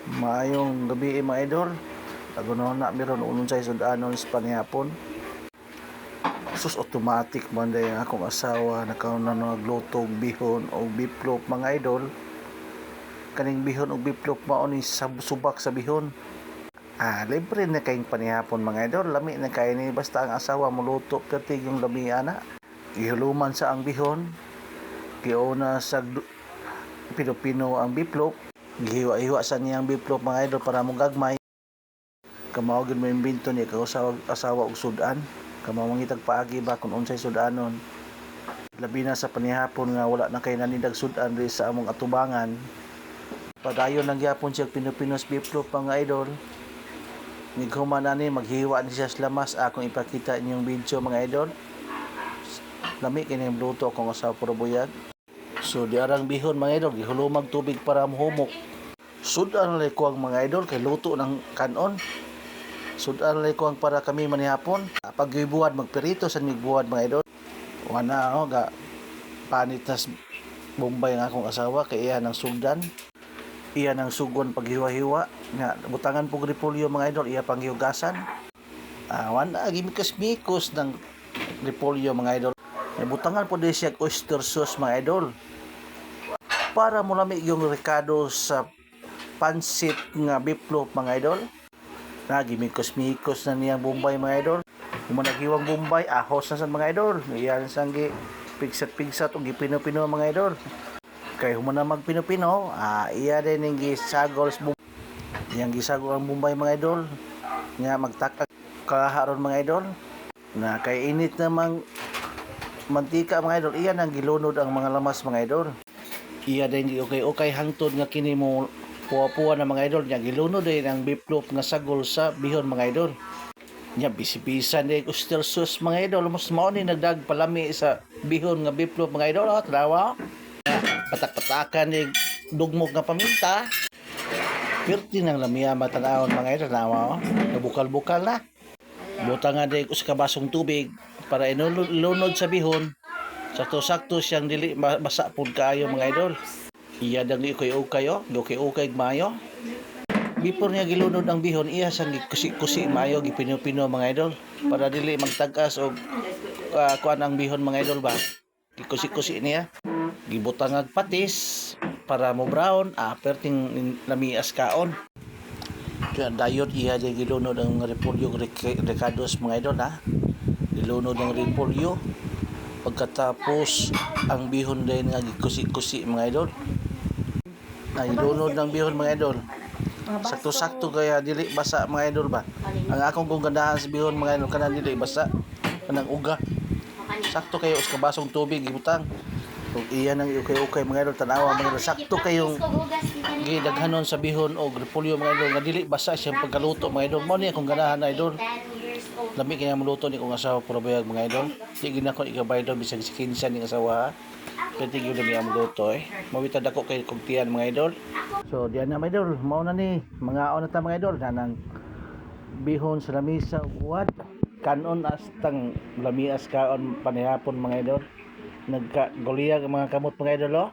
Maayong gabi mga idol. Aguno na meron unong sa sudanon sa panihapon. Sus automatic man day ang akong asawa nakauna naglutog bihon o biplop mga idol. Kaning bihon o biplop mao ni subak sa bihon. Libre na kayong panihapon mga idol. Lami na kayo ni basta ang asawa muluto perti yung lami ana. Ihuluman sa ang bihon. Giuna sa Pilipino ang biplop. Gihiwa-hiwa sa niyang biplop mga idol para mo gagmay. Kamawagin mo imbento niya asawa og sudan. Kamawangitag paagi ba kung unsay sudanon. Labi na sa panihapon nga wala na kay nanidag sudan ri sa among atubangan. Padayon lang gyapon siya Pinopinos biplop mga idol. Nighuman ani maghiwa ni siya sa lamas akong ipakita inyong video mga idol. Lami kini luto akong asawa puro buyag. So di arang bihon mga idol gihulumag tubig para mahumok. Sudan lay ko ang mga idol kay luto ng kanon. Sudan lay ko ang para kami manihapon. Pag gibuhat magperito sa migbuhat mga idol. Wana ga panit na Bombay ang akong asawa kay iya ng sudan. Iya ng sugon paghiwa-hiwa nga butangan pug repolyo mga idol iya panghiugasan. Wana gimikos-mikos ng repolyo mga idol. Butangan po din siya oyster sauce mga idol. Para mulami yung rekado sa pansit nga biplop mga idol. Gimikos-mikos na niyang Bombay mga idol. Kung managhiwang Bombay, ahos na sa mga idol. Iyan sang pigsat-pigsat o gipino-pino mga idol. Kaya humana magpino-pino, iya din yung gisagol sa Bombay. Yang gisagol ang Bombay mga idol. Nga magtakak kaharon mga idol. Na kay init namang mantika mga idol, iyan ang gilunod ang mga lamas mga idol. Iya din okay hangtod nga kini mo puwa-puwa na mga idol. Nya gilunod din ang biplop nga sagol sa bihon mga idol. Nya bisi-bisan din oyster sauce mga idol. Mas mao ni nagdag palami sa bihon nga biplop mga idol. Tanawa. Patak-patakan ni dugmok nga paminta. Pirti nang lamiya matanawon mga idol. Tanawa. Nabukal-bukal na. Butangan din sa kabasong tubig para ilunod sa bihon. Sakto-sakto siyang dili basa pud kaayo mga idol. Iya dang ukay-ukay ukay-ukay mayo. Before niya gilunod ang bihon, iya sang kusi-kusi mayo gipino-pino mga idol para dili magtag-as og kuan ang bihon mga idol ba. Gikusi-kusi niya. Gibutang patis para mo brown, perting lamias kaon. Kaya dayon iya di gilunod ang repolyo recados mga idol ha. Gilunod ang repolyo. Pagkatapos ang bihon din nga gikusi-kusi mga idol. Ilunod ng bihon mga idol. Sakto-sakto kaya dili basa mga idol ba. Ang akong ganahan sa bihon mga idol kanang dili basa kanang uga. Sakto kayo sa kabasong tubig gibutang. Ug iya nang ukay-ukay mga idol tanawa mga idol. Sakto kayong gidaghanon sa bihon o repolyo mga idol nga dili basa siyang pagkaluto mga idol. Mao ni akong ganahan idol. Lami kaya muluto ni kong asawa puro bayag mga idol. Di ginako ikabay daw bisag si kinsa ning asawa. Pwede gyud mi ang muluto Mawitad ako kay kugtian mga idol. So diyan na mga idol, mao na ni mga na ta mga idol nanang bihon sa lamisa what kanon astang lamias kaon panihapon mga idol. Nagka guliyag ang mga kamot mga idol